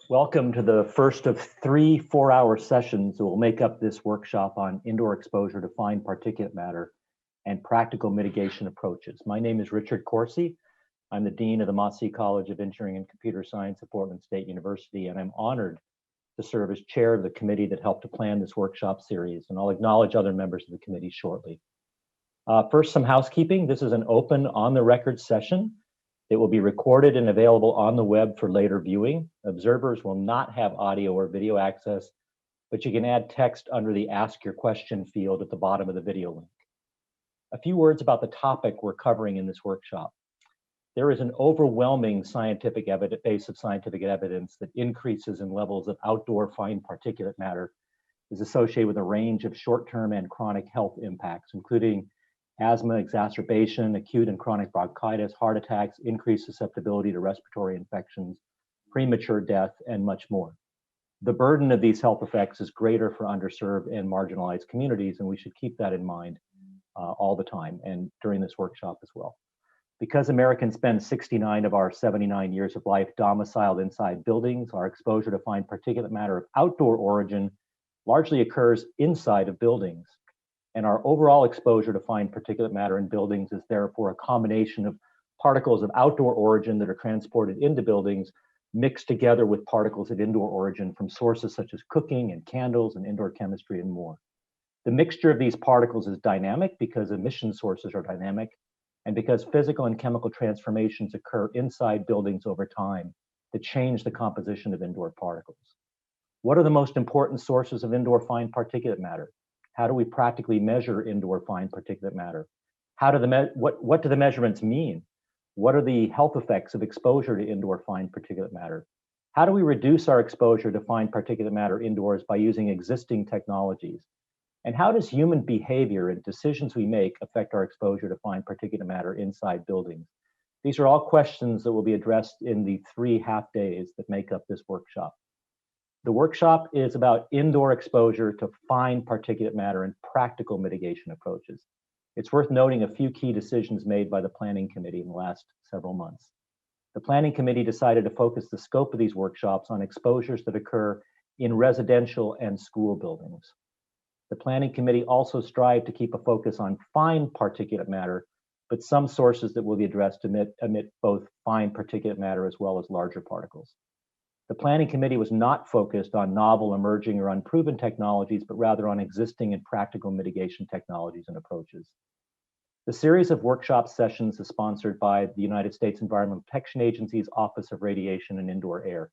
Welcome to the first of 3 4-hour sessions that will make up this workshop on indoor exposure to fine particulate matter and practical mitigation approaches. My name is Richard Corsi. I'm the Dean of the Massey College of Engineering and Computer Science at Portland State University, and I'm honored to serve as chair of the committee that helped to plan this workshop series, and I'll acknowledge other members of the committee shortly. First, some housekeeping. This is an open, on-the-record session. It will be recorded and available on the web for later viewing. Observers will not have audio or video access, but you can add text under the Ask Your Question field at the bottom of the video link. A few words about the topic we're covering in this workshop. There is an overwhelming base of scientific evidence that increases in levels of outdoor fine particulate matter is associated with a range of short-term and chronic health impacts, including asthma exacerbation, acute and chronic bronchitis, heart attacks, increased susceptibility to respiratory infections, premature death, and much more. The burden of these health effects is greater for underserved and marginalized communities, and we should keep that in mind all the time and during this workshop as well. Because Americans spend 69 of our 79 years of life domiciled inside buildings, our exposure to fine particulate matter of outdoor origin largely occurs inside of buildings. And our overall exposure to fine particulate matter in buildings is therefore a combination of particles of outdoor origin that are transported into buildings mixed together with particles of indoor origin from sources such as cooking and candles and indoor chemistry and more. The mixture of these particles is dynamic because emission sources are dynamic and because physical and chemical transformations occur inside buildings over time that change the composition of indoor particles. What are the most important sources of indoor fine particulate matter? How do we practically measure indoor fine particulate matter? What do the measurements mean? What are the health effects of exposure to indoor fine particulate matter? How do we reduce our exposure to fine particulate matter indoors by using existing technologies? And how does human behavior and decisions we make affect our exposure to fine particulate matter inside buildings? These are all questions that will be addressed in the 3 half days that make up this workshop. The workshop is about indoor exposure to fine particulate matter and practical mitigation approaches. It's worth noting a few key decisions made by the Planning Committee in the last several months. The Planning Committee decided to focus the scope of these workshops on exposures that occur in residential and school buildings. The Planning Committee also strived to keep a focus on fine particulate matter, but some sources that will be addressed emit both fine particulate matter as well as larger particles. The Planning Committee was not focused on novel, emerging, or unproven technologies, but rather on existing and practical mitigation technologies and approaches. The series of workshop sessions is sponsored by the United States Environmental Protection Agency's Office of Radiation and Indoor Air.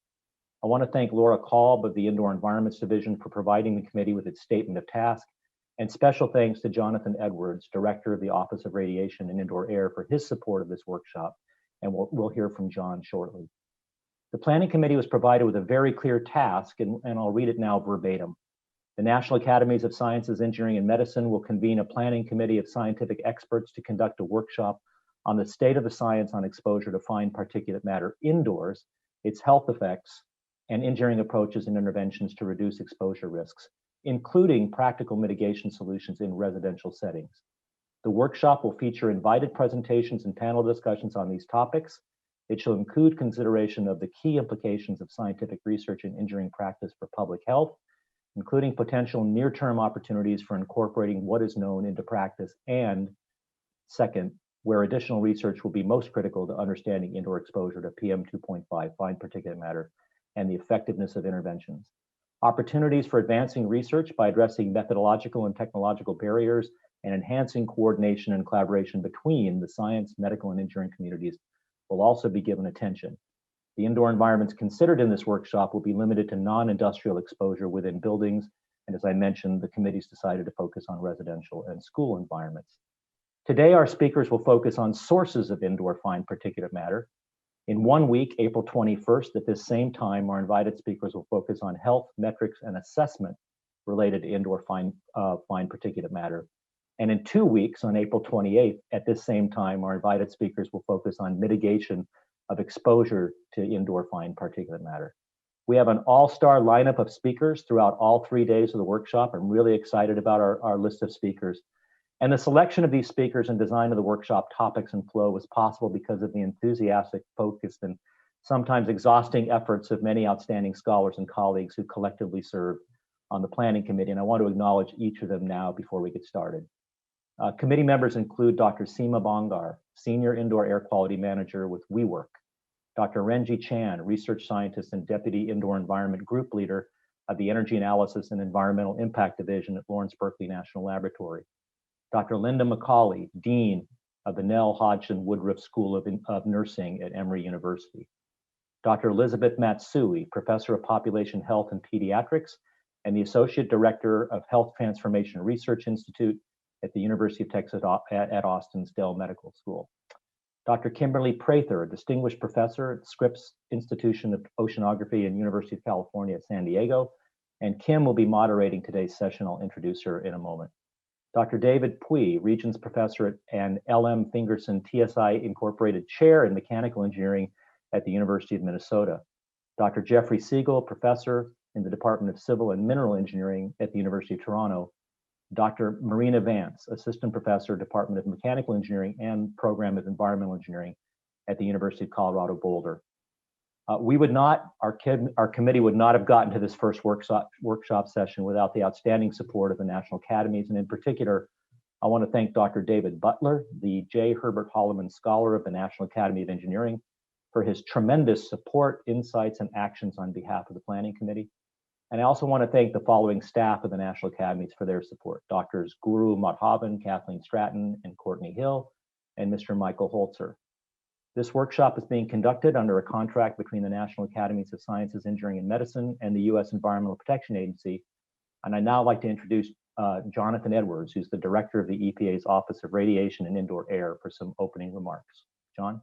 I want to thank Laura Kolb of the Indoor Environments Division for providing the committee with its statement of task, and special thanks to Jonathan Edwards, Director of the Office of Radiation and Indoor Air, for his support of this workshop, and we'll hear from John shortly. The Planning Committee was provided with a very clear task, and I'll read it now verbatim. The National Academies of Sciences, Engineering, and Medicine will convene a planning committee of scientific experts to conduct a workshop on the state of the science on exposure to fine particulate matter indoors, its health effects, and engineering approaches and interventions to reduce exposure risks, including practical mitigation solutions in residential settings. The workshop will feature invited presentations and panel discussions on these topics. It shall include consideration of the key implications of scientific research and engineering practice for public health, including potential near-term opportunities for incorporating what is known into practice, and second, where additional research will be most critical to understanding indoor exposure to PM2.5 fine particulate matter and the effectiveness of interventions. Opportunities for advancing research by addressing methodological and technological barriers and enhancing coordination and collaboration between the science, medical, and engineering communities will also be given attention. The indoor environments considered in this workshop will be limited to non-industrial exposure within buildings, and as I mentioned, the committee's decided to focus on residential and school environments. Today, our speakers will focus on sources of indoor fine particulate matter. In 1 week, April 21st, at this same time, our invited speakers will focus on health, metrics, and assessment related to indoor fine particulate matter. And in 2 weeks, on April 28th, at this same time, our invited speakers will focus on mitigation of exposure to indoor fine particulate matter. We have an all-star lineup of speakers throughout all 3 days of the workshop. I'm really excited about our list of speakers. And the selection of these speakers and design of the workshop topics and flow was possible because of the enthusiastic, focused, and sometimes exhausting efforts of many outstanding scholars and colleagues who collectively serve on the Planning Committee, and I want to acknowledge each of them now before we get started. Committee members include Dr. Seema Bangar, Senior Indoor Air Quality Manager with WeWork, Dr. Renji Chan, Research Scientist and Deputy Indoor Environment Group Leader of the Energy Analysis and Environmental Impact Division at Lawrence Berkeley National Laboratory, Dr. Linda McCauley, Dean of the Nell Hodgson Woodruff School of Nursing at Emory University, Dr. Elizabeth Matsui, Professor of Population Health and Pediatrics and the Associate Director of Health Transformation Research Institute at the University of Texas at Austin's Dell Medical School, Dr. Kimberly Prather, a Distinguished Professor at Scripps Institution of Oceanography and University of California at San Diego, and Kim will be moderating today's session. I'll introduce her in a moment. Dr. David Pui, Regents Professor and L.M. Fingerson TSI Incorporated Chair in Mechanical Engineering at the University of Minnesota, Dr. Jeffrey Siegel, Professor in the Department of Civil and Mineral Engineering at the University of Toronto, Dr. Marina Vance, Assistant Professor, Department of Mechanical Engineering and Program of Environmental Engineering at the University of Colorado Boulder. Our committee would not have gotten to this first workshop session without the outstanding support of the National Academies, and in particular, I want to thank Dr. David Butler, the J. Herbert Holloman Scholar of the National Academy of Engineering, for his tremendous support, insights, and actions on behalf of the Planning Committee. And I also want to thank the following staff of the National Academies for their support: Drs. Guru Madhavan, Kathleen Stratton, and Courtney Hill, and Mr. Michael Holzer. This workshop is being conducted under a contract between the National Academies of Sciences, Engineering, and Medicine and the U.S. Environmental Protection Agency. And I'd now like to introduce Jonathan Edwards, who's the Director of the EPA's Office of Radiation and Indoor Air, for some opening remarks. John?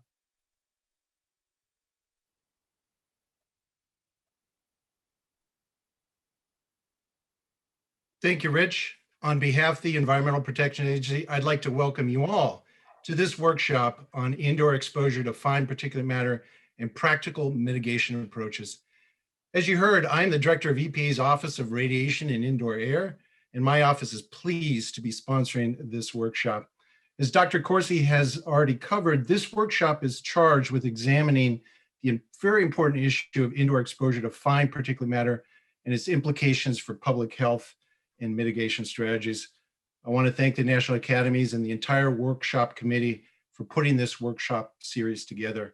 Thank you, Rich. On behalf of the Environmental Protection Agency, I'd like to welcome you all to this workshop on indoor exposure to fine particulate matter and practical mitigation approaches. As you heard, I'm the Director of EPA's Office of Radiation and Indoor Air, and my office is pleased to be sponsoring this workshop. As Dr. Corsi has already covered, this workshop is charged with examining the very important issue of indoor exposure to fine particulate matter and its implications for public health and mitigation strategies. I want to thank the National Academies and the entire workshop committee for putting this workshop series together.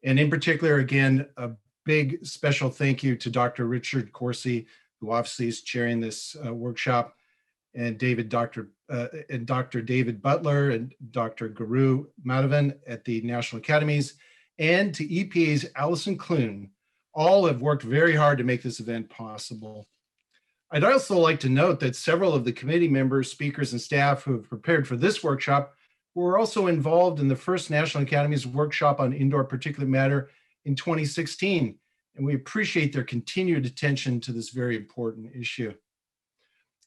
And in particular, again, a big special thank you to Dr. Richard Corsi, who obviously is chairing this workshop, and Dr. David Butler and Dr. Guru Madhavan at the National Academies, and to EPA's Allison Clune. All have worked very hard to make this event possible. I'd also like to note that several of the committee members, speakers, and staff who have prepared for this workshop were also involved in the first National Academies workshop on indoor particulate matter in 2016, and we appreciate their continued attention to this very important issue.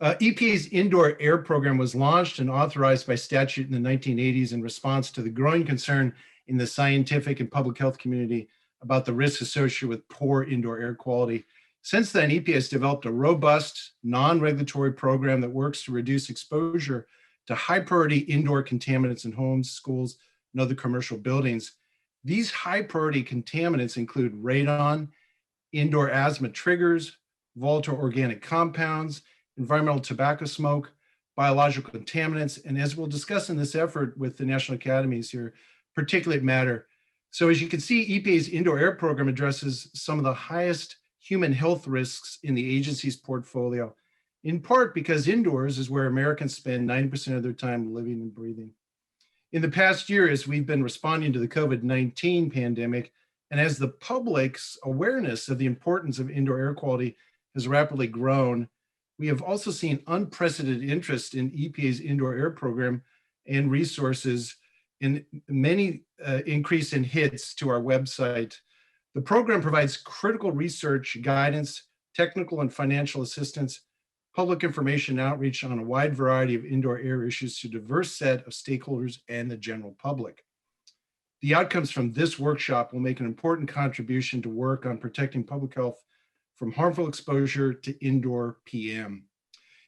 EPA's Indoor Air Program was launched and authorized by statute in the 1980s in response to the growing concern in the scientific and public health community about the risks associated with poor indoor air quality. Since then, EPA has developed a robust, non-regulatory program that works to reduce exposure to high-priority indoor contaminants in homes, schools, and other commercial buildings. These high-priority contaminants include radon, indoor asthma triggers, volatile organic compounds, environmental tobacco smoke, biological contaminants, and as we'll discuss in this effort with the National Academies here, particulate matter. So as you can see, EPA's Indoor Air Program addresses some of the highest human health risks in the agency's portfolio, in part because indoors is where Americans spend 90% of their time living and breathing. In the past year, as we've been responding to the COVID-19 pandemic, and as the public's awareness of the importance of indoor air quality has rapidly grown, we have also seen unprecedented interest in EPA's Indoor Air Program and resources, in many increase in hits to our website. The program provides critical research, guidance, technical and financial assistance, public information outreach on a wide variety of indoor air issues to a diverse set of stakeholders and the general public. The outcomes from this workshop will make an important contribution to work on protecting public health from harmful exposure to indoor PM.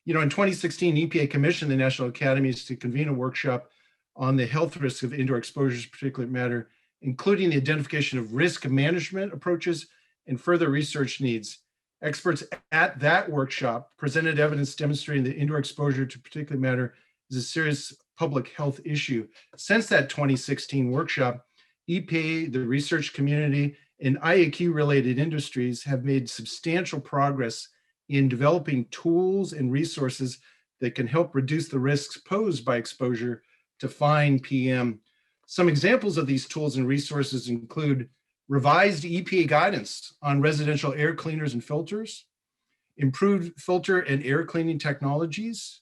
In 2016, EPA commissioned the National Academies to convene a workshop on the health risks of indoor exposures to particulate matter including the identification of risk management approaches and further research needs. Experts at that workshop presented evidence demonstrating that indoor exposure to particulate matter is a serious public health issue. Since that 2016 workshop, EPA, the research community, and IAQ-related industries have made substantial progress in developing tools and resources that can help reduce the risks posed by exposure to fine PM. Some examples of these tools and resources include revised EPA guidance on residential air cleaners and filters, improved filter and air cleaning technologies,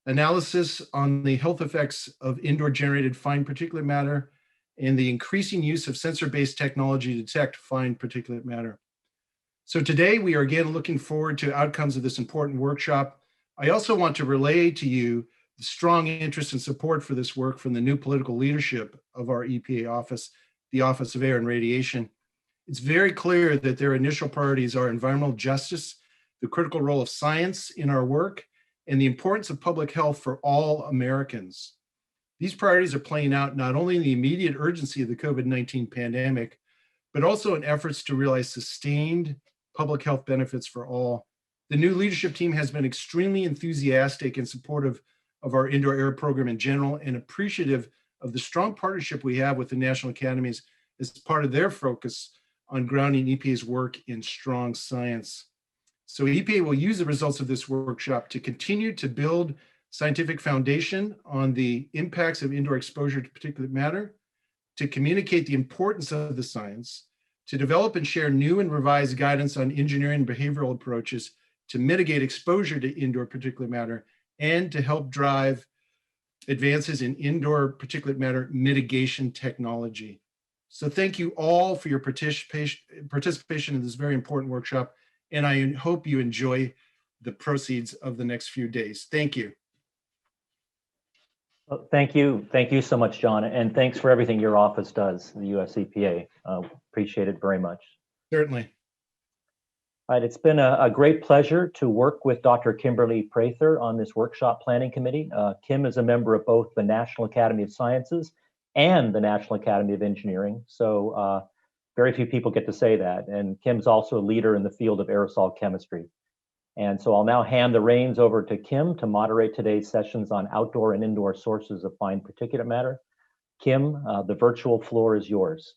analysis on the health effects of indoor generated fine particulate matter, and the increasing use of sensor-based technology to detect fine particulate matter. So today we are again looking forward to outcomes of this important workshop. I also want to relay to you the strong interest and support for this work from the new political leadership of our EPA office, the Office of Air and Radiation. It's very clear that their initial priorities are environmental justice, the critical role of science in our work, and the importance of public health for all Americans. These priorities are playing out not only in the immediate urgency of the COVID-19 pandemic, but also in efforts to realize sustained public health benefits for all. The new leadership team has been extremely enthusiastic and supportive of our indoor air program in general and appreciative of the strong partnership we have with the National Academies as part of their focus on grounding EPA's work in strong science. So EPA will use the results of this workshop to continue to build scientific foundation on the impacts of indoor exposure to particulate matter, to communicate the importance of the science, to develop and share new and revised guidance on engineering and behavioral approaches to mitigate exposure to indoor particulate matter, and to help drive advances in indoor particulate matter mitigation technology. So thank you all for your participation in this very important workshop, and I hope you enjoy the proceeds of the next few days. Thank you. Well, thank you. Thank you so much, John. And thanks for everything your office does, the US EPA. Appreciate it very much. Certainly. All right, it's been a great pleasure to work with Dr. Kimberly Prather on this workshop planning committee. Kim is a member of both the National Academy of Sciences and the National Academy of Engineering. So very few people get to say that. And Kim's also a leader in the field of aerosol chemistry. And so I'll now hand the reins over to Kim to moderate today's sessions on outdoor and indoor sources of fine particulate matter. Kim, the virtual floor is yours.